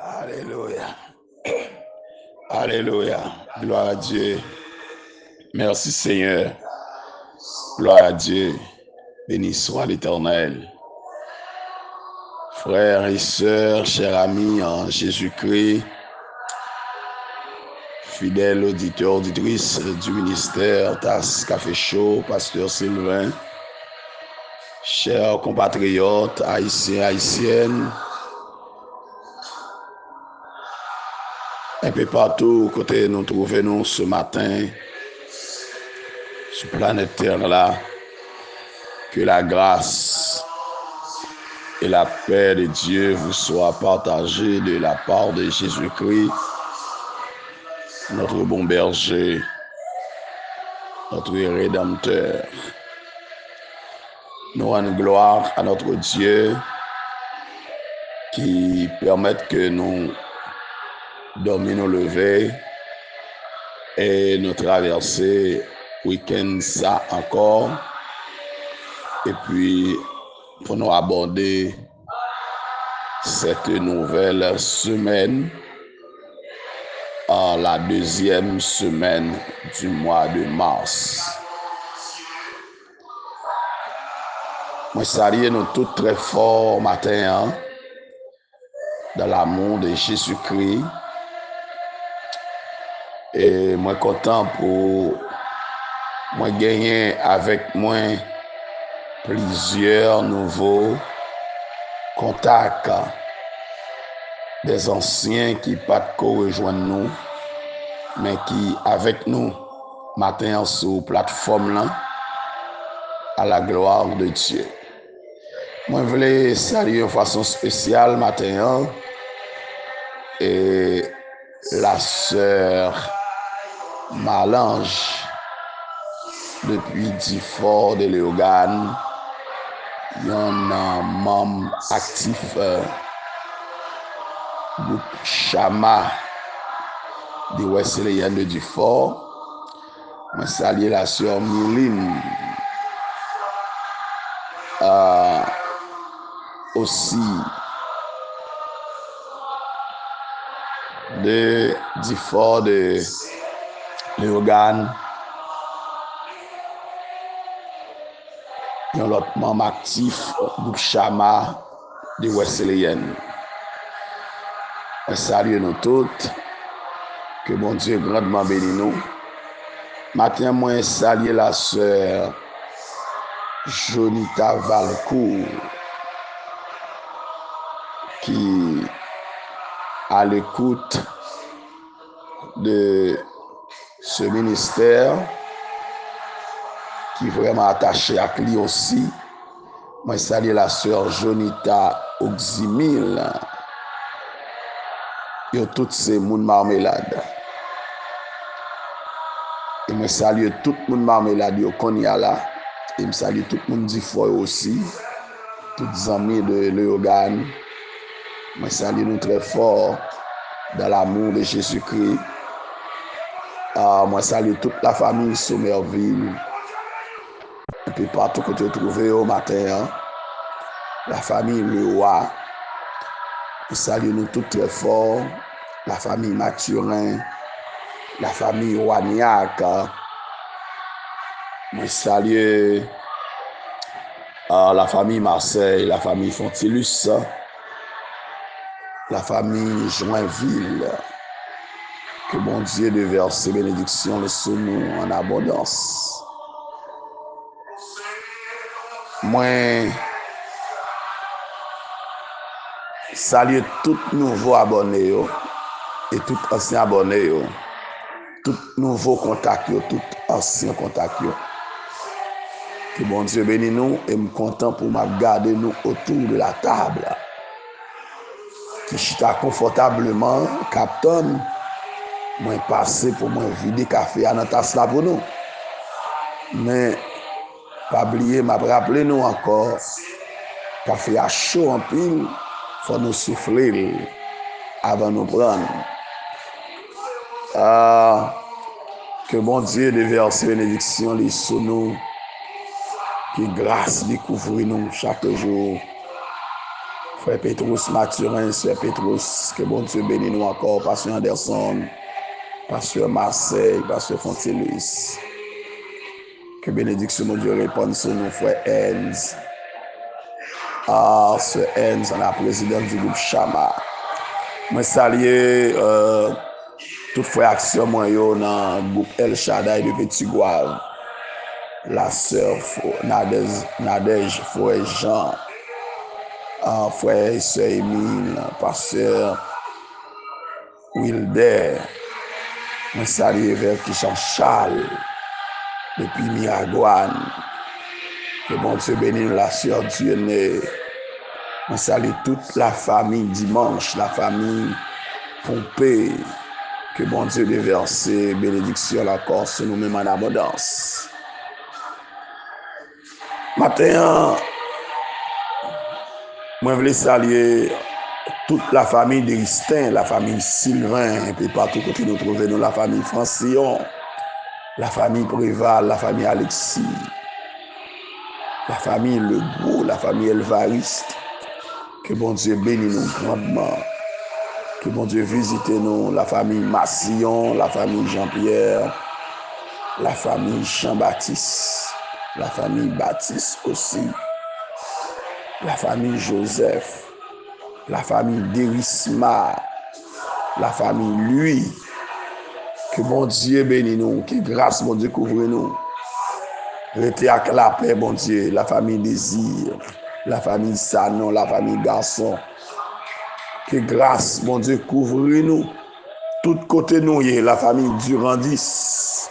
Alléluia. Alléluia. Gloire à Dieu. Merci Seigneur. Gloire à Dieu. Béni soit l'Éternel. Frères et sœurs, chers amis en Jésus-Christ, fidèles auditeurs, auditrices du ministère TAS Café Chaud, Pasteur Sylvain, chers compatriotes, haïtiens, haïtiennes, un peu partout côté nous trouvons ce matin sur planète Terre là, que la grâce et la paix de Dieu vous soient partagées de la part de Jésus-Christ, notre bon berger, notre Rédempteur. Nous rendons gloire à notre Dieu qui permet que nous dormions nous lever et nous traverser week-end ça encore. Et puis, pour nous aborder cette nouvelle semaine, la deuxième semaine du mois de mars. Moi, salue nous tous très fort matin dans l'amour de Jésus-Christ. Et moi, content pour moi gagner avec moi plusieurs nouveaux contacts des anciens qui pas de rejoindre nous, mais qui avec nous matin sur plateforme là, à la gloire de Dieu. Moi, je voulais saluer de façon spéciale matin et la sœur Malange depuis Difort de Léogane, un membre actif groupe Chama de Wesleyan de Difort. Je salue la sœur Miline, aussi de Difort de Léogane. Un autre membre actif groupe Chama de Wesleyan. Je salue nous toutes. Que bon Dieu grandement bénisse nous. Matin, moi, salue la sœur Jonita Valcourt qui à l'écoute de ce ministère, qui est vraiment attaché à lui aussi. Moi, salue la sœur Jonita Oximil et toutes ces moun marmelade. Et moi, salue tout le monde marmelade au Konyala. Et je salue tout le monde Difort aussi. Tous les amis de Léogane. Moi, salue nous très fort dans l'amour de Jésus-Christ. Moi, salue toute la famille Sommerville. Et puis partout que tu trouves au matin, la famille Leroy. Je salue nous tous très fort. La famille Mathurin. La famille Waniak. Je salue la famille Marseille, la famille Fontilus, la famille Joinville. Que bon Dieu de verser bénédiction sur nous en abondance. Moi, salue tous nouveaux abonnés et tous anciens abonnés, tous nouveaux contacts, tous anciens contacts. Que bon Dieu bénisse nous et me content pour me garder nous autour de la table. Qui chita confortablement, captain, moi passé pour moi vider café à notre tasse là pour nous. Mais pas oublier, m'a rappelé nous encore, café à chaud en pile, faut nous souffler avant nous prendre. Que bon Dieu de verser bénédiction sur nous, que grâce découvre nous chaque jour. Frère Petrus Mathurin, Sœur Petrus, que bon Dieu bénisse nous encore, Pasteur Anderson, Pasteur Marseille, Pasteur Fontelis. Que bénédiction mon Dieu réponde sur nous, Frère Enz. Sœur Enz, la présidente du groupe Chama. Moi salue toute frère action moi yo dans le groupe El Shaddai de Petit Gouave. La sœur Nadège, frère Jean, frère et sœur Émile, pasteur Wilder. Moi salue vers Kishan Charles depuis Miragouane. Que bon Dieu bénisse la sœur Dieudonné. Moi salue toute la famille Dimanche, la famille Pompée. Que bon Dieu déverse bénédiction la Corse nous-mêmes en abondance. Matin, moi je veux saluer toute la famille d'Eristin, la famille Sylvain, et puis partout côté nous trouvons la famille Francillon, la famille Préval, la famille Alexis, la famille Lebeau, la famille Elvariste. Que bon Dieu bénisse nous grandement. Que bon Dieu visite nous, la famille Massillon, la famille Jean-Pierre, la famille Jean-Baptiste, la famille Baptiste aussi, la famille Joseph, la famille Dérisma, la famille Louis. Que bon Dieu bénisse nous, que grâce mon Dieu couvre nous. Restez avec la paix, bon Dieu, la famille Désir, la famille Sanon, la famille Garçon. Que grâce, mon Dieu, couvre nous. Tout côté nous, y est la famille Durandis.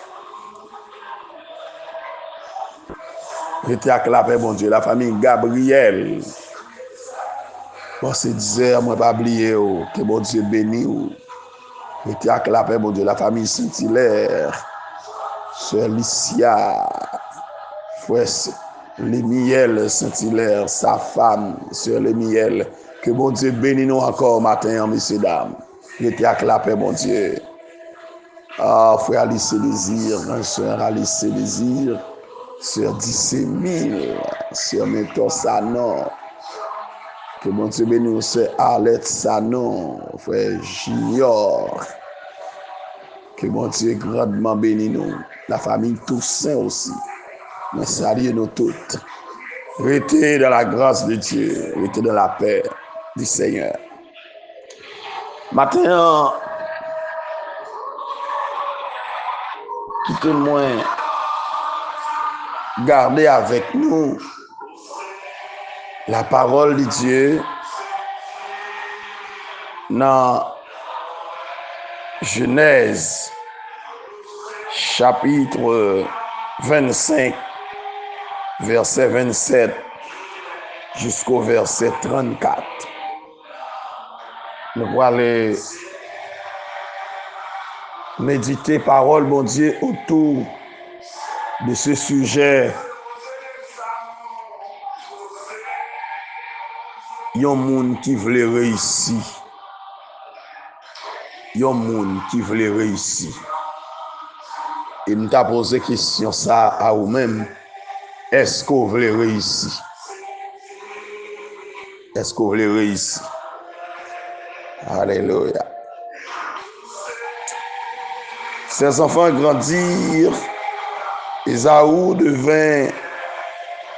Restez avec la paix, bon Dieu, la famille Gabriel. Bon, c'est 10 heures, moi pas oublier, que bon Dieu bénisse. Restez avec la paix, bon Dieu, la famille Saint-Hilaire, Sœur Licia, Frère Lémiel Saint-Hilaire, sa femme, Sœur Lémiel. Que bon Dieu bénisse nous encore matin, messieurs, dames. Restez avec la paix, bon Dieu. Frère Alice Désir, Sœur Alice Désir, Sœur Dissémile, Sœur Mentor Sanon. Que bon Dieu bénisse nous, Sœur Arlette Sanon, Frère Junior. Que bon Dieu grandement bénisse nous. La famille Toussaint aussi. Nous saluons nous toutes. Restez dans la grâce de Dieu. Restez dans la paix du Seigneur. Maintenant, tout le monde gardez avec nous la parole de Dieu dans Genèse chapitre 25 verset 27 jusqu'au verset 34. Nous allons méditer parole bon Dieu autour de ce sujet. Yon moun qui veut réussir. Yon moun qui veut réussir. Et nous t'a posé question ça à vous-même. Est-ce que vous voulez réussir? Est-ce que vous voulez réussir? Alléluia. Ses enfants grandirent. Ésaü devint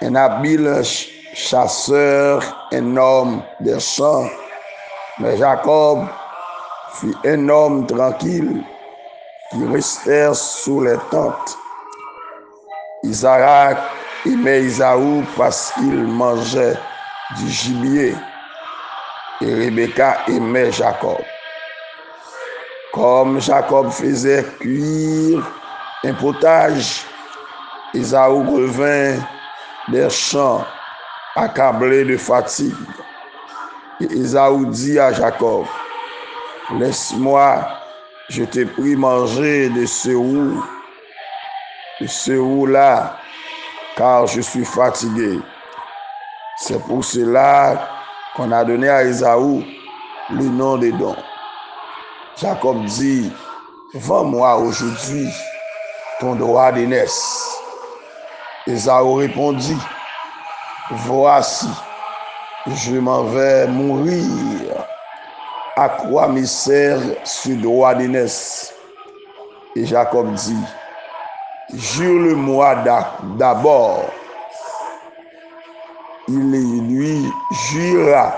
un habile chasseur, un homme des champs. Mais Jacob fut un homme tranquille qui restait sous les tentes. Isaac aimait Ésaü parce qu'il mangeait du gibier. Et Rebecca aimait Jacob. Comme Jacob faisait cuire un potage, Ésaü revint des champs accablé de fatigue. Et Ésaü dit à Jacob, laisse-moi, je t'ai pris manger de ce roux-là, car je suis fatigué. C'est pour cela qu'on a donné à Ésaü le nom d'Édom. Jacob dit, vends-moi aujourd'hui ton droit d'aînesse. Ésaü répondit, voici, je m'en vais mourir. À quoi me sert ce droit d'aînesse? Et Jacob dit, jure-le-moi d'abord. Il lui jura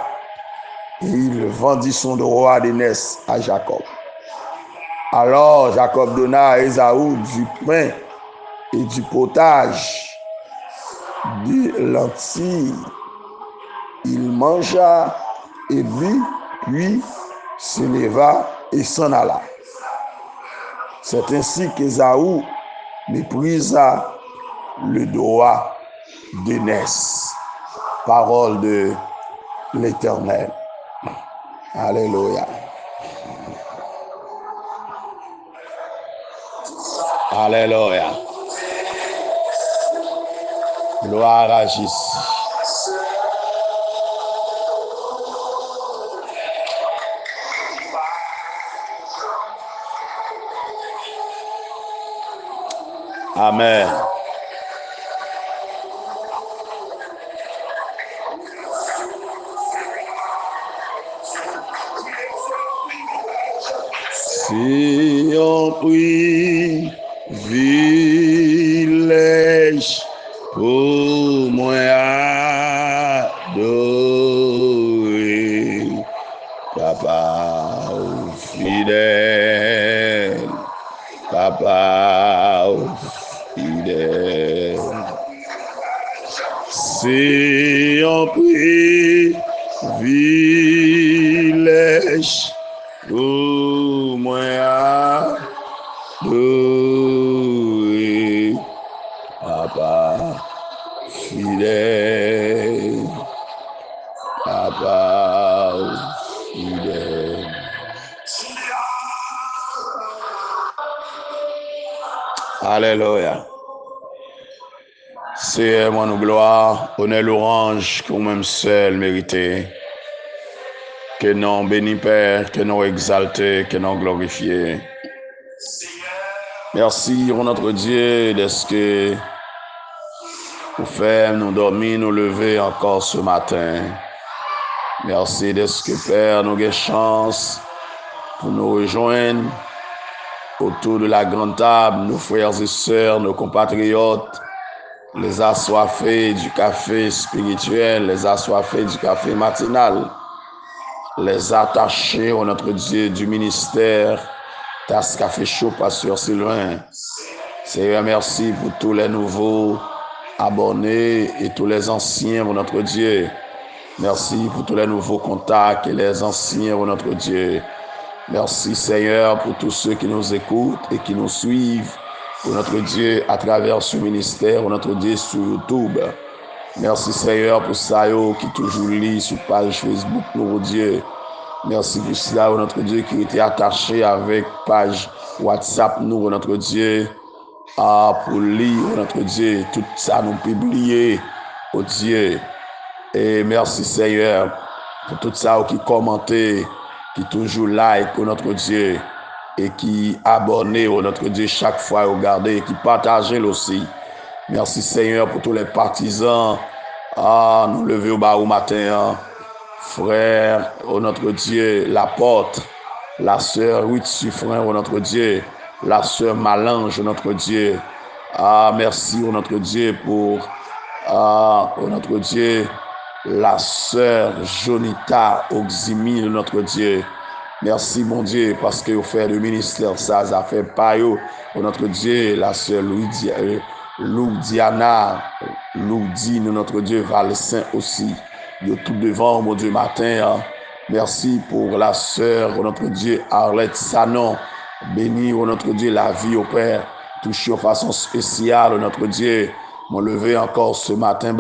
et il vendit son droit d'aînesse à Jacob. Alors Jacob donna à Ésaü du pain et du potage, des lentilles. Il mangea et but, puis se leva et s'en alla. C'est ainsi qu'Ésaü méprisa le droit d'aînesse. Parole de l'Éternel. Alléluia. Alléluia. Gloire à Jésus. Amen. Si on privilège pour moi adorer, Papa fidèle, Papa fidèle. Si on privilège pour moi adorer, Papa fidèle, Papa fidèle. Alléluia. C'est mon gloire, honneur, louange, que vous-même seul méritez. Que non béni Père, que non exalté, que non glorifié. Merci, pour notre Dieu, de ce que vous faites nous dormir, nous lever encore ce matin. Merci de ce que Père, nous avons chance pour nous rejoindre autour de la grande table, nos frères et sœurs, nos compatriotes, les assoiffés du café spirituel, les assoiffés du café matinal, les attachés au notre Dieu du ministère, Tasse Café Chaud, Pasteur Sylvain. Seigneur, merci pour tous les nouveaux abonnés et tous les anciens pour notre Dieu. Merci pour tous les nouveaux contacts et les anciens pour notre Dieu. Merci Seigneur pour tous ceux qui nous écoutent et qui nous suivent pour notre Dieu à travers ce ministère, pour notre Dieu sur YouTube. Merci Seigneur pour ça qui toujours lit sur page Facebook, pour Dieu. Merci pour ça, notre Dieu, qui était attaché avec page WhatsApp, nous, notre Dieu, pour lire, notre Dieu, tout ça nous publier, oh Dieu. Et merci Seigneur pour tout ça qui commentait, qui toujours like, oh notre Dieu, et qui abonnait, oh notre Dieu, chaque fois regardez, qui partageait aussi. Merci Seigneur pour tous les partisans, nous lever au bas au matin, frère, oh notre Dieu, l'apôtre, la sœur Ruth Suffren, oh notre Dieu, la sœur Malange, oh notre Dieu. Merci, oh notre Dieu, pour, oh notre Dieu, la sœur Jonita Oximi, oh notre Dieu. Merci, mon Dieu, parce que vous faites le ministère, ça fait pas, oh notre Dieu, la sœur Loudiana, Loudine, notre Dieu, Valsain aussi. De tout devant, mon Dieu, matin. Merci pour la sœur, notre Dieu, Arlette Sanon. Béni, notre Dieu, la vie au Père. Touché de façon spéciale, notre Dieu. M'ont levé encore ce matin,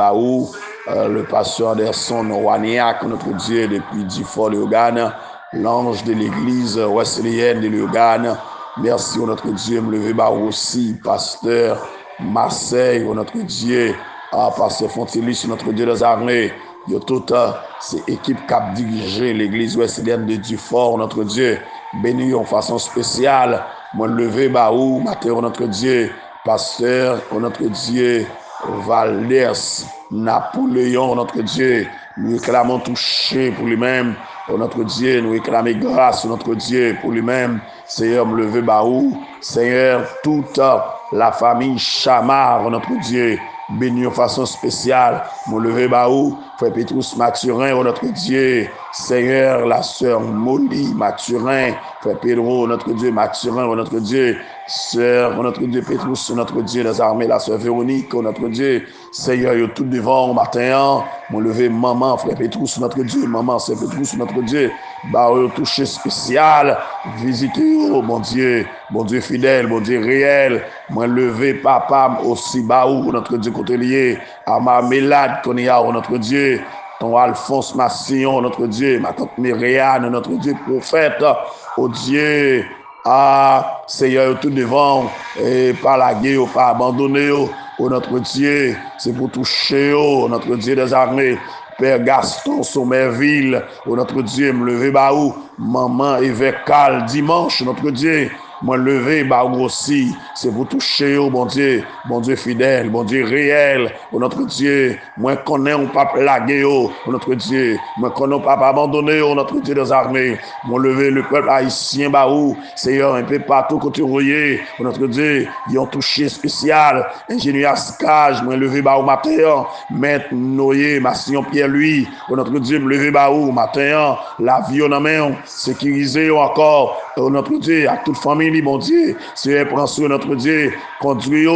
le pasteur Anderson Waniak, notre Dieu, depuis Dufort Léogane, l'ange de l'église wesleyenne de Léogane. Merci, notre Dieu, me lever aussi, pasteur Marseille, notre Dieu, pasteur Fontilis, notre Dieu des armées. De toute cette équipe qui a dirigé l'église wesleyenne de Dufort, notre Dieu, béni en façon spéciale. Moi, levé, matin, notre Dieu, pasteur, notre Dieu, Valdez, Napoléon, notre Dieu, Nous réclamons toucher pour lui-même. Oh notre Dieu, nous réclamons grâce, notre Dieu, pour lui-même. Seigneur, me lever baou. Seigneur, toute la famille Chamard, notre Dieu, béni de façon spéciale. Me lever baou. Frère Pétrus Mathurin, oh notre Dieu. Seigneur, la sœur Molly Mathurin. Frère Pedro, notre Dieu, Mathurin, oh notre Dieu. Sœur, oh notre Dieu, Pétrus, notre Dieu, les armées, la sœur Véronique, oh notre Dieu. Seigneur, yo tout devant au matin. Mon lever maman, frère Pétrus, notre Dieu. Maman, c'est Pétrus, notre Dieu. Bah, yo touché spécial. Visitez, oh mon Dieu fidèle, mon Dieu réel. Moi lever papa aussi, bah, notre Dieu côté lié. À ma Mélade, qu'on y a, oh notre Dieu. Ton Alphonse Massillon, notre Dieu. Ma tante Myriane, notre Dieu prophète. Oh Dieu. Ah, Seigneur, tout devant, et pas la guerre, pas abandonner, oh notre Dieu, c'est pour toucher, oh notre Dieu des armées, Père Gaston Sommerville, oh notre Dieu, me lever, bah où, maman Évêcal, dimanche, notre Dieu, moi lever, bah aussi, c'est pour toucher, oh bon Dieu fidèle, bon Dieu réel, oh notre Dieu, moi connais on pas plaguer, oh notre Dieu, moi connais on pas abandonner, oh notre Dieu des armées, moi lever le peuple haïtien, bah où, Seigneur, un peu partout côté royer, oh notre Dieu, ils ont touché spécial, ingénieur Ascage, moi lever, bah où matin, maître Noyer, Massillon Pierre-Louis, oh notre Dieu, me lever, bah où matin, la vie en main, sécuriser encore, oh notre Dieu, à toute famille, bon Dieu, Seigneur, prends sur notre Dieu, conduis,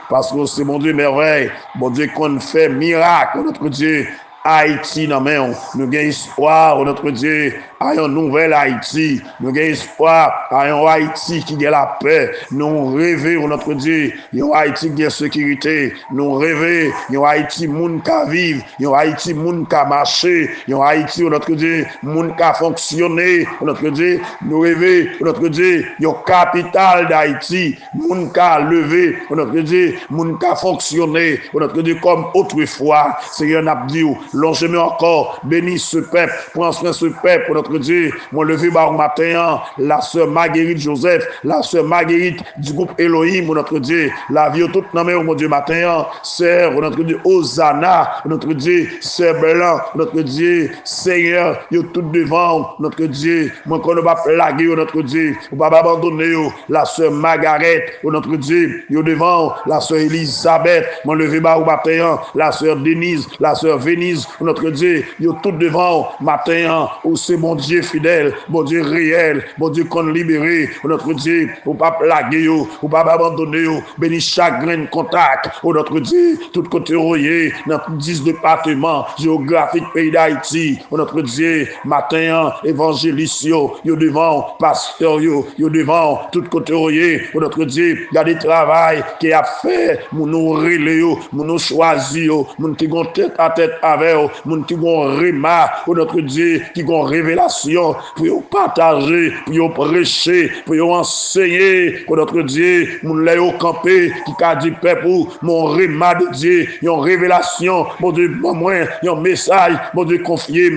parce que c'est mon Dieu merveille, bon Dieu qu'on fait miracle, notre Dieu, Haïti, non mais nous avons espoir, notre Dieu, à un nouvel Haïti, nous avons espoir, à un Haïti qui a la paix, nous rêvons, notre Dieu, un Haïti qui a la sécurité, nous rêvons, un Haïti moun ka vivre, un Haïti moun ka marcher, un Haïti, notre Dieu, moun ka fonctionner, notre Dieu, nous rêvons, notre Dieu, un capital d'Haïti, moun ka lever, notre Dieu, moun ka fonctionner, notre Dieu, comme autrefois, Seigneur n'a dit, longez-moi encore, bénis ce peuple, prends soin de ce peuple, pour notre Dieu. Moi, levé par matin, la sœur Marguerite Joseph, la sœur Marguerite du groupe Elohim, pour notre Dieu, la vie toute nommée, mon Dieu, matin, sœur, notre Dieu, Hosanna, notre Dieu, sœur Blanc, notre Dieu, Seigneur, yo tout devant, notre Dieu, moi, qu'on ne va pas plaguer, notre Dieu, on va pas abandonner, la sœur Margaret, notre Dieu, yo devant, la sœur Elisabeth, moi, levé par matin, la sœur Denise, la sœur Venise, notre Dieu, yo tout devant, matin, où c'est mon Dieu fidèle, mon Dieu réel, mon Dieu qu'on libéré, notre Dieu, ou pas plaguer, ou pas abandonner, béni chaque grain de contact, notre Dieu, tout côté royer, notre 10 départements géographiques pays d'Haïti, notre Dieu, matin, évangéliste, yo devant, pasteur, yo devant, tout côté royer, notre Dieu, il y a des travail qui a fait, nous relais, nous choisi, nous qui ont tête à tête avec, nous qui ont remarqué, notre Dieu, qui ont révélation, pour partager, pour prêcher, pour enseigner, pour notre Dieu, mon léo campé, qui a dit peuple, mon remarque de Dieu, une révélation, mon Dieu, moi, un message, mon Dieu, confié.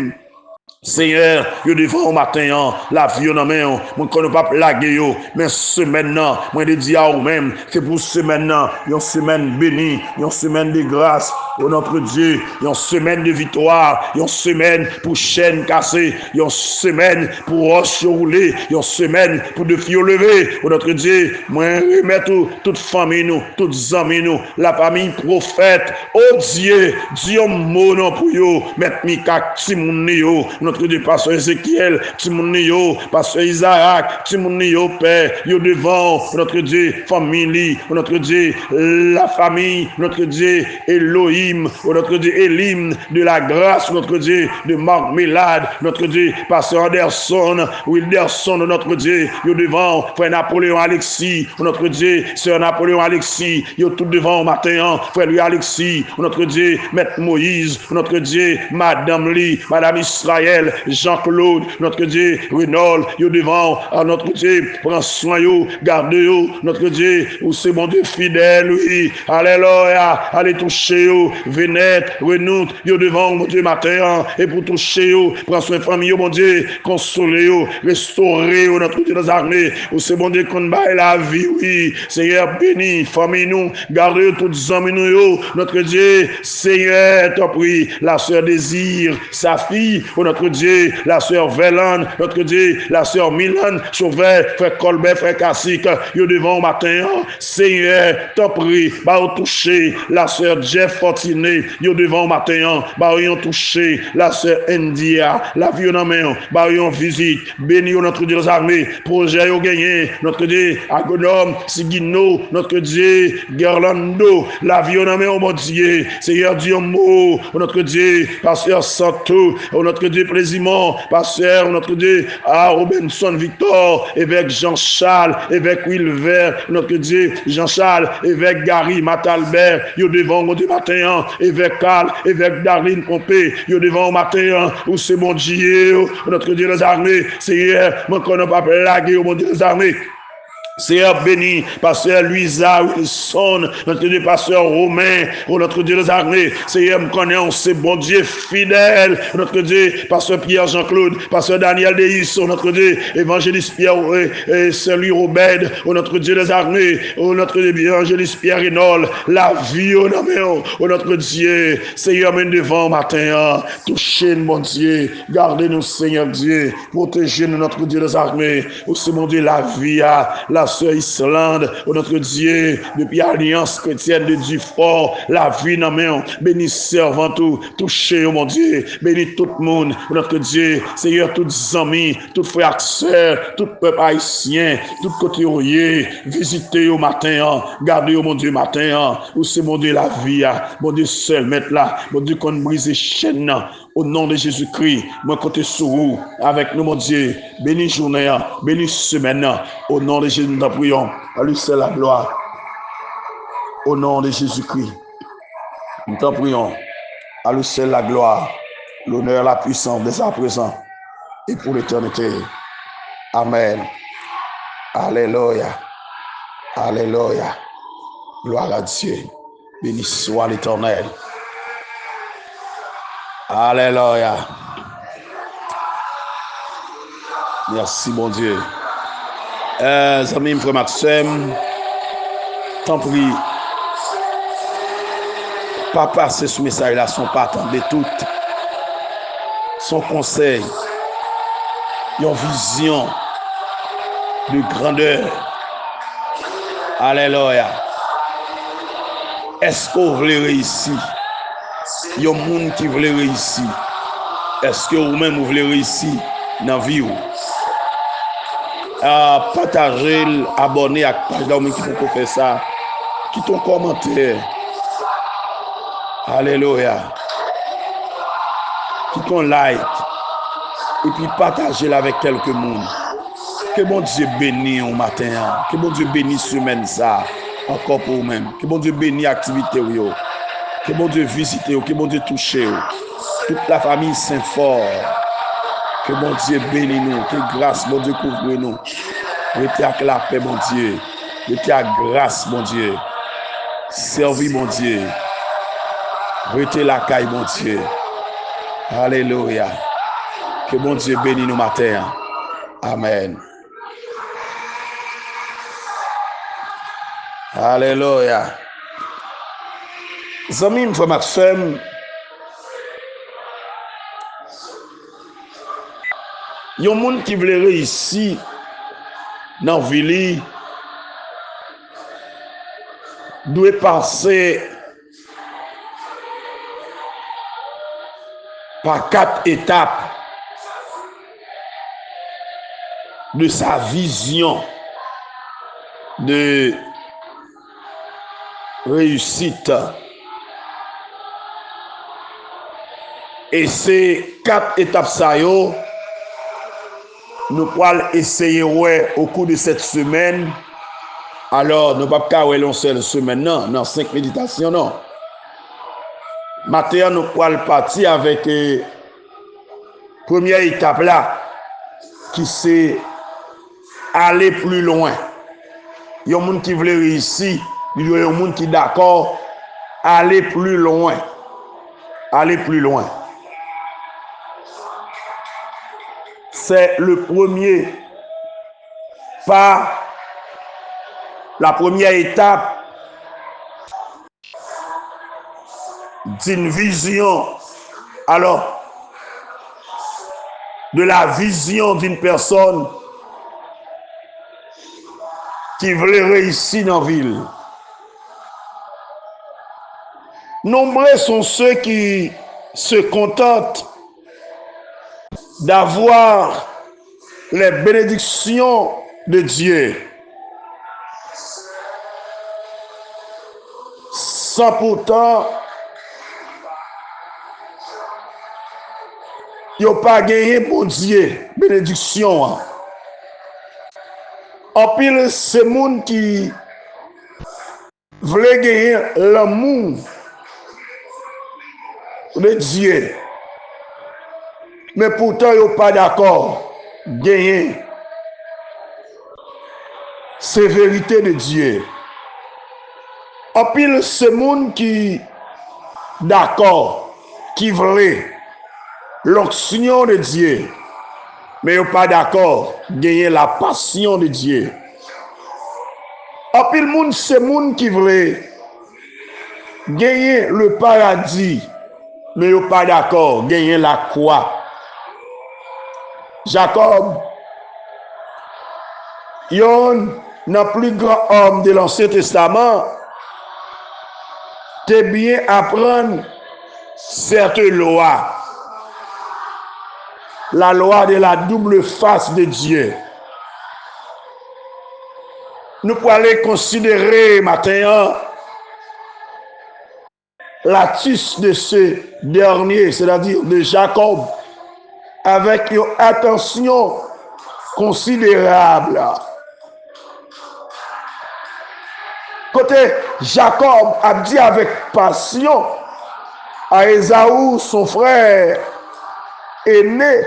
Seigneur, yo devant au matin, la vie en main, mon connais pas plaguer yo, mais semaine là, moi de dire à vous même, c'est pour semaine là, une semaine bénie, une semaine de grâce, oh notre Dieu, une semaine de victoire, une semaine pour chaîne cassée, une semaine pour roche roulée, une semaine pour de filles levées, oh notre Dieu, moi remettre toute famille nous, toutes amis nous, la famille prophète, oh Dieu, Dieu mon nom pour yo, mettre Mika Timoun yo, notre Dieu, pasteur Ézéchiel, Timounio, pasteur Isaac, Timounio, Père, yo devant, notre Dieu, famille, notre Dieu, la famille, notre Dieu, Elohim, notre Dieu, Elim, de la grâce, notre Dieu, de Marc Mélade, notre Dieu, pasteur Anderson, Wilderson, notre Dieu, yo devant, frère Napoléon Alexis, notre Dieu, sœur Napoléon Alexis, yo tout devant au matin, frère Louis Alexis, notre Dieu, maître Moïse, notre Dieu, Madame Lee, Madame Israël, Jean-Claude, notre Dieu, Renaud, yo devant, à notre Dieu, prends soin yo, garde yo, notre Dieu, où c'est mon Dieu fidèle, oui, alléluia, allez toucher yo, venez, renoute, yo devant, mon Dieu, matin, et pour toucher, prends soin de famille, mon Dieu, consoler, restaurer, notre Dieu, nos armées, ou c'est bon Dieu, qu'on baille la vie, oui, Seigneur, béni, famille, nous, gardez toutes amis, nous, notre Dieu, Seigneur, t'en prie, la sœur Désir, sa fille, notre Dieu, la sœur Vélane, notre Dieu, la sœur Milan, Chauvet, frère Colbert, frère Cassique, yo devant matin, Seigneur, t'en prie, bah, toucher, la sœur Jeff Fortiné, yo devant matin, bah, yon touché, la sœur India, la vie en main, bah, yon visite, béni, notre Dieu, les armées, projet, yo gagné, notre Dieu, Agonome, Sigino, notre Dieu, Gerlando, la vie en main, mon Dieu, Seigneur Dieu, mot, notre Dieu, pasteur Santo, notre Dieu, Plaisimont, pasteur, notre Dieu, Robinson Victor, évêque Jean-Charles, évêque Wilver, notre Dieu, Jean-Charles, évêque Gary Matalbert, yo devant mon Dieu matin, évêque Carl, évêque Darlene Pompé, yo devant matin, où c'est mon Dieu, notre Dieu des armées, Seigneur, mon qu'on n'a pas blagué, mon Dieu des armées. Seigneur béni, pasteur Louisa Wilson, notre Dieu, pasteur Romain, notre Dieu des armées, Seigneur, me connaît, on sait, bon Dieu fidèle, notre Dieu, pasteur Pierre Jean-Claude, pasteur Daniel Deis, notre Dieu, évangéliste Pierre et Saint-Louis Robert, notre Dieu des armées, notre Dieu, évangéliste Pierre Rénol, la vie, notre Dieu, Seigneur, mène devant matin, touchez-nous, mon Dieu, gardez-nous, Seigneur Dieu, protégez-nous, notre Dieu des armées, aussi, mon Dieu, la vie, la sœur Islande, notre Dieu, depuis Alliance chrétienne de Dufort, la vie dans main, béni servant tout, touché, mon Dieu, béni tout le monde, notre Dieu, Seigneur, tous amis, tous frères, sœurs, tout peuple haïtien, tout côté ourier, visitez au matin, gardez au mon Dieu matin, où c'est mon Dieu la vie, mon Dieu seul, mettre là, mon Dieu qu'on brise les chaînes, au nom de Jésus-Christ, moi côté sous vous, avec nous, mon Dieu, béni journée, béni semaine, au nom de Jésus, nous prions, à lui c'est la gloire, au nom de Jésus-Christ, nous t'en prions, à lui c'est la gloire, l'honneur, la puissance, dès à présent, et pour l'éternité. Amen. Alléluia. Alléluia. Gloire à Dieu. Béni soit l'Éternel. Alléluia. Merci, mon Dieu. Amis, frère Maxime, t'en prie, pas passer ce message-là, son pas attendre tout. Son conseil, une vision de grandeur. Alléluia. Est-ce qu'on veut réussir? Il y a des gens qui veulent réussir. Est-ce que vous-même vous voulez réussir dans la vie? Partagez, abonnez à la page d'Amour qui peut faire ça. Quitte un commentaire. Alléluia. Quitte un like. Et puis partagez avec quelques monde. Que bon Dieu bénisse au matin. Que bon Dieu bénisse semaine ça. Encore pour vous-même. Que bon Dieu bénisse l'activité. Que bon Dieu visite. Que bon Dieu touche. Toute la famille Saint-Fort. Que bon Dieu bénisse nous. Que grâce, bon Dieu, couvre nous. Mettez avec la paix, mon Dieu. Mettez à grâce, mon Dieu. Servis, mon Dieu. Mettez la caille, mon Dieu. Alléluia. Que bon Dieu bénisse nous matin. Amen. Alléluia. Amis, frère Maxime, il y a des gens qui veulent réussir dans la vie, doivent passer par 4 étapes de sa vision de réussite. Et ces 4 étapes, ça yo, nous allons essayer au cours de cette semaine. Alors, nous ne pouvons pas faire une seule semaine, non, 5 méditations, non. Maintenant, nous allons partir avec la première étape là, qui c'est aller plus loin. Il y a des gens qui veulent réussir, il y a des gens qui sont d'accord aller plus loin. Aller plus loin. C'est le premier pas, la première étape d'une vision. Alors, de la vision d'une personne qui voulait réussir dans la ville. Nombreux sont ceux qui se contentent d'avoir les bénédictions de Dieu, sans pourtant ils n'ont pas gagné pour Dieu bénédiction. En pile, c'est le monde qui voulait gagner l'amour de Dieu, mais pourtant ils n'ont pas d'accord gagner ces vérités de Dieu. En pile, c'est le monde qui d'accord, qui voulait l'onction de Dieu, mais ils n'ont pas d'accord gagner la passion de Dieu. En pile, monde, c'est le monde qui voulait gagner le paradis, mais ils n'ont pas d'accord gagner la croix. Jacob, yon le plus grand homme de l'Ancien Testament, t'es bien apprendre cette loi. La loi de la double face de Dieu. Nous pouvons aller considérer maintenant l'astuce de ce dernier, c'est-à-dire de Jacob, avec une attention considérable. Côté Jacob a dit avec passion à Ésaü, son frère aîné,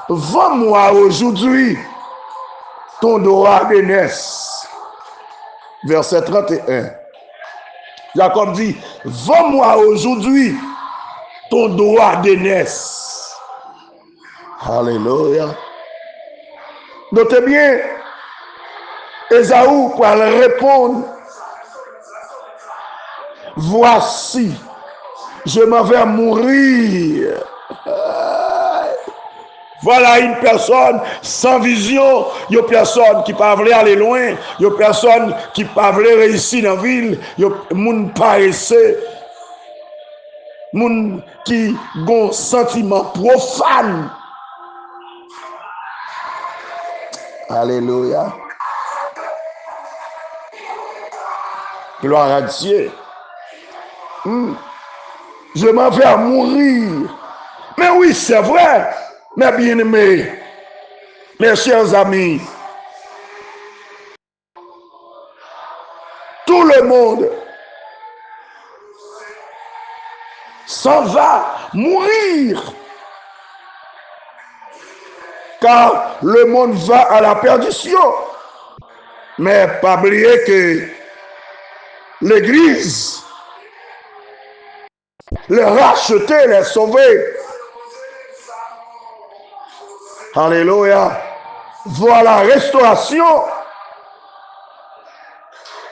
vends-moi aujourd'hui ton droit d'aînesse. Verset 31. Jacob dit, vends-moi aujourd'hui ton droit d'aînesse. Alléluia. Notez bien, Ésaü pour répondre, voici, je m'en vais mourir. Voilà une personne sans vision, une personne qui ne peut pas aller loin, une personne qui ne peut pas réussir dans la ville, une monde paresseux, monde qui a un sentiment profane. Alléluia. Gloire à Dieu. Je m'en vais mourir. Mais oui, c'est vrai, mes bien-aimés, mes chers amis. Tout le monde s'en va mourir. Car le monde va à la perdition. Mais pas oublier que l'Église, les racheter, les sauver. Alléluia. Voilà, restauration.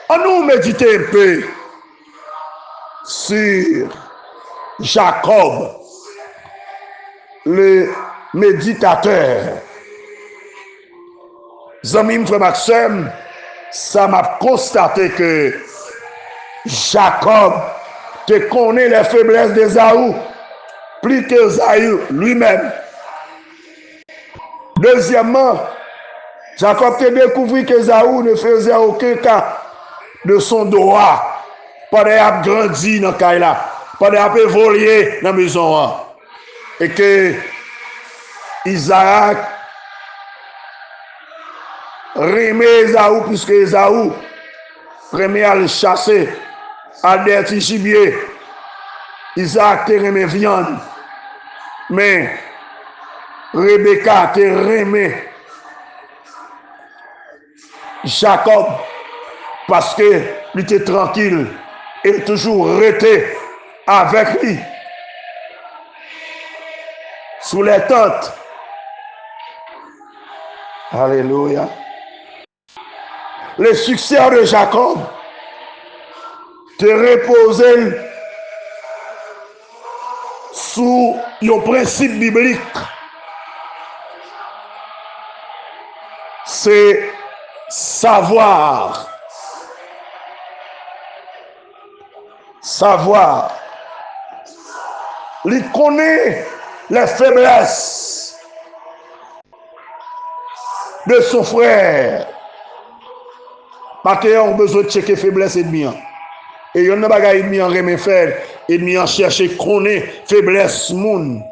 On nous médite un peu sur Jacob, le méditateur. Zami frère Maxime, ça m'a constaté que Jacob te connaît les faiblesses d'Ésaü plus qu'Ésaü lui-même. Deuxièmement, Jacob te découvert qu'Ésaü ne faisait aucun cas de son droit pendant qu'il a grandi dans Kaila, pendant qu'il a évolué dans la maison. Et que Isaac remet Ésaü puisque Ésaü remet à le chasser à des petits gibiers. Isaac te remet viande. Mais Rebecca te remet Jacob parce que il était tranquille et toujours rester avec lui sous les tentes. Alléluia. Le succès de Jacob te reposer sous un principe biblique. C'est savoir. Savoir. Il connaît les faiblesses de son frère. Parce qu'on a besoin de checker faiblesse ennemi. Et il y a un bagage ennemi en remet faire. Ennemi en chercher connaître faiblesse moun.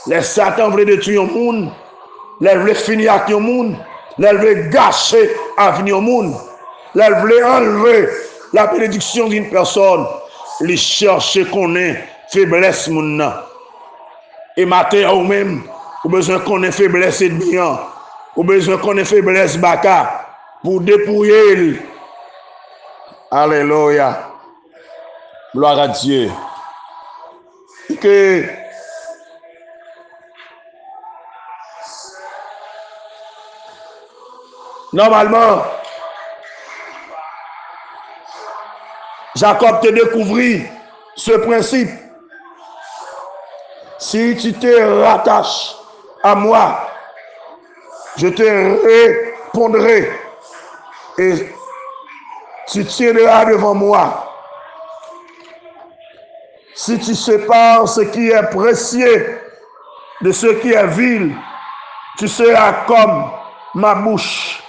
Les Satan veulent détruire un monde. Les veulent finir avec un monde. Les veulent gâcher l'avenir du monde. Les veulent enlever la bénédiction d'une personne. Les chercher connaître faiblesse moun. Et matin ou même, ou besoin connaître faiblesse ennemi. Ou besoin connaître faiblesse baka pour dépouiller. Alléluia. Gloire à Dieu. Que normalement, Jacob te découvrit ce principe. Si tu te rattaches à moi, je te répondrai et tu tiendras devant moi. Si tu sépares ce qui est précieux de ce qui est vil, tu seras comme ma bouche.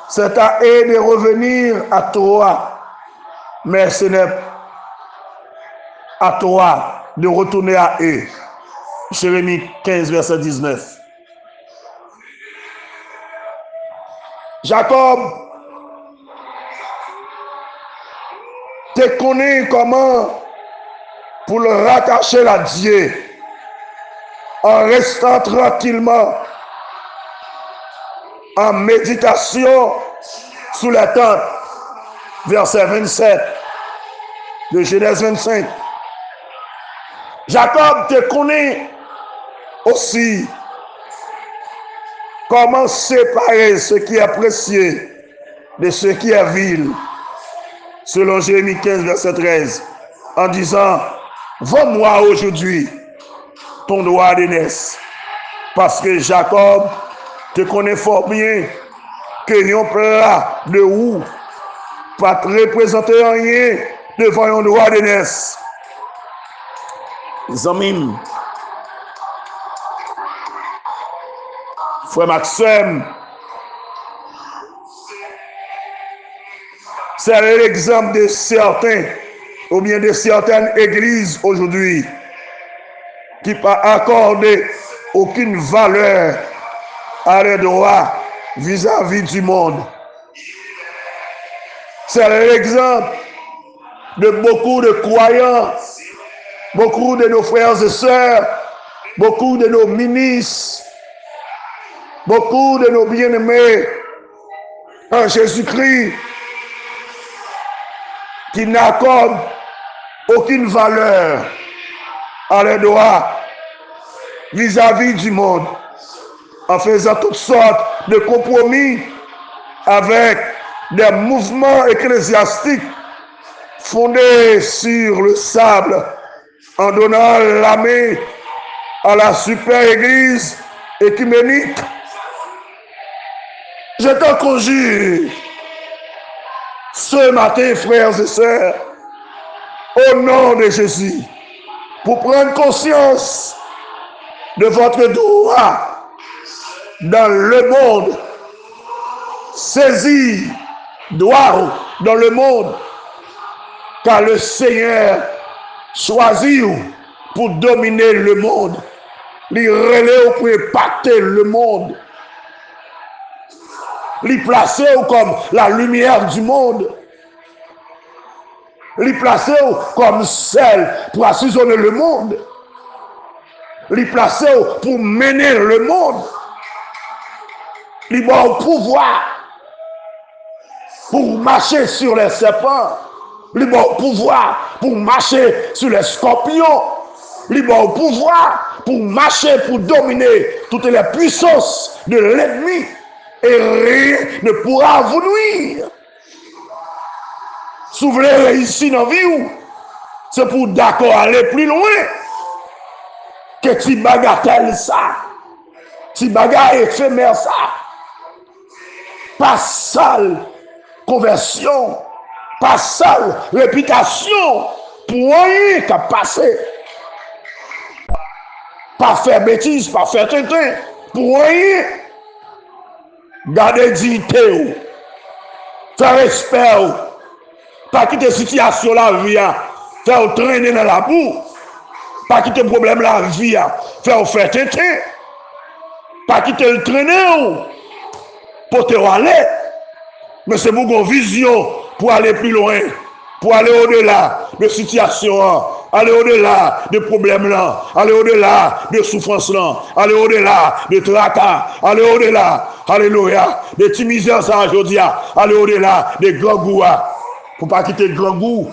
C'est à eux de revenir à toi, mais ce n'est à toi de retourner à eux. Jérémie 15, verset 19. Jacob te connaît comment pour le rattacher à Dieu en restant tranquillement en méditation sous la tente. Verset 27 de Genèse 25. Jacob te connaît aussi comment séparer ce qui est précieux de ce qui est vil. Selon Jérémie 15, verset 13, en disant, vends-moi aujourd'hui ton droit d'aînesse. Parce que Jacob te connaît fort bien que un plat de roux pas te représenter rien devant un droit d'aînesse. Zamim, frère Maxime, c'est l'exemple de certains ou bien de certaines églises aujourd'hui qui n'ont pas accordé aucune valeur à leurs droits vis-à-vis du monde. C'est l'exemple de beaucoup de croyants, beaucoup de nos frères et sœurs, beaucoup de nos ministres, beaucoup de nos bien-aimés en Jésus-Christ qui n'accordent aucune valeur à leurs droits vis-à-vis du monde, en faisant toutes sortes de compromis avec des mouvements ecclésiastiques fondés sur le sable, en donnant la main à la super église écuménique. Je t'en conjure, ce matin, frères et sœurs, au nom de Jésus, pour prendre conscience de votre droit dans le monde, saisir droit dans le monde, car le Seigneur choisit pour dominer le monde, lui relève pour impacter le monde, lui placer comme la lumière du monde, lui placer comme celle pour assaisonner le monde, lui placer pour mener le monde, lui donner pouvoir pour marcher sur les serpents. Il a pouvoir pour marcher sur les scorpions. Il a pouvoir pour marcher, pour dominer toutes les puissances de l'ennemi. Et rien ne pourra vous nuire. Si vous voulez réussir dans la vie, c'est pour d'accord aller plus loin. Que tu bagatelles ça. Tu bagarres éphémère ça. Pas sale conversion. Pas sale réputation. Pour rien qu'à passer. Pas faire bêtises, pas faire tintin. Pour rien. Garder dignité. Faire respect. Pas quitter situation la vie. Faire traîner dans la boue. Pas quitter problème la vie. Faire tintin. Pas quitter le traîner. Pour te aller. Mais c'est pour une vision pour aller plus loin. Pour aller au-delà de situation, aller au-delà de problèmes là, aller au-delà de souffrances là, aller au-delà de tracas, aller au-delà, alléluia, de timidité ça aujourd'hui, aller au-delà de grands goûts. Pour pas quitter grand goût,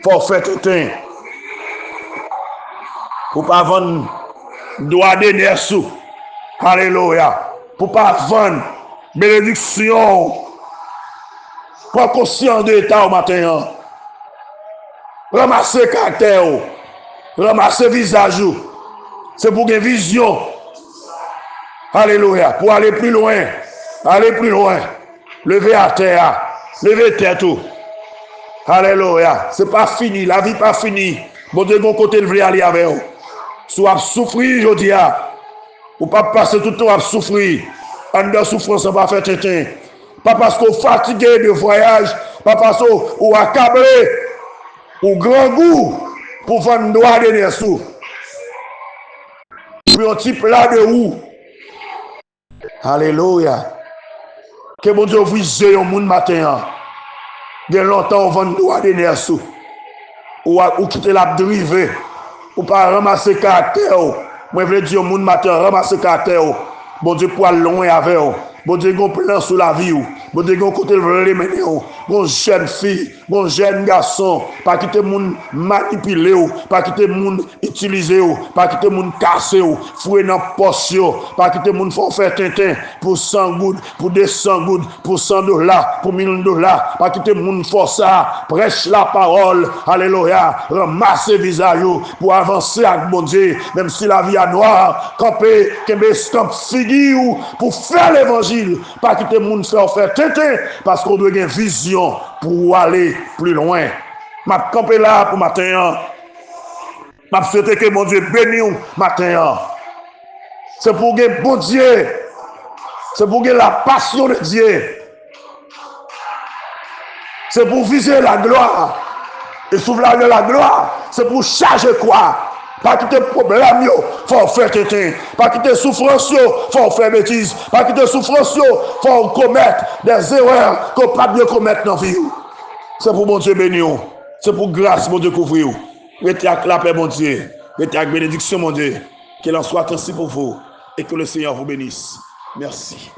faut faire tout. Pour pas vendre droit de nerfs. Alléluia. Pour pas vendre bénédiction. Prends conscience de l'état au matin. Ramasser caractère, ramasser visage. C'est pour une vision. Alléluia. Pour aller plus loin. Aller plus loin. Lever à terre. Lever tête. Alléluia. C'est pas fini. La vie pas finie. Bon Dieu, bon côté, le vrai aller avec vous. Si vous souffrir, je dis, ou pas passer tout le temps à souffrir. En de souffrance, on va faire tintin. Pas parce qu'on est fatigué de voyage. Pas parce qu'on est accablé. Ou grand goût pour faire un droit de nerfs. Puis un type là de où. Alléluia. Que bon Dieu vous ait au monde matin. De longtemps on vend droit de nerfs. Ou quitter la drive. Ou pas ramasser caractère. Moi je veux dire au monde matin ramasser caractère. Bon Dieu pour aller loin avec vous. Bon Dieu, on plan sur la vie. Bon Dieu, on côté le mener. Bon jeune fille, bon jeune garçon, pas quitter moun manipuler, pas quitter moun utiliser, pas quitter moun casser, fouer dans poche, pas quitter moun faire tintin pour 100 gouttes, pour 200 gouttes, pour $100, pour $1000, pas quitter moun force ça, prêche la parole, alléluia, ramasse visage pour avancer avec bon Dieu, même si la vie est noire, camper, camp figure pour faire l'évangile. Pas quitter moun faire tintin parce qu'on doit une vision pour aller plus loin. M'a campé là pour matin. M'a souhaité que mon Dieu bénisse matin. C'est pour que bon Dieu. C'est pour que la passion de Dieu. C'est pour viser la gloire. Et sous la gloire, c'est pour charger quoi? Pas quitter problème, il faut faire tintin. Pas quitter souffrance, il faut faire bêtises. Pas quitter souffrance, il faut commettre des erreurs qu'on ne peut pas bien commettre dans la vie. C'est pour mon Dieu bénir. C'est pour grâce, mon Dieu couvrir. Mettez avec la paix, mon Dieu. Mettez avec bénédiction, mon Dieu. Qu'il en soit ainsi pour vous. Et que le Seigneur vous bénisse. Merci.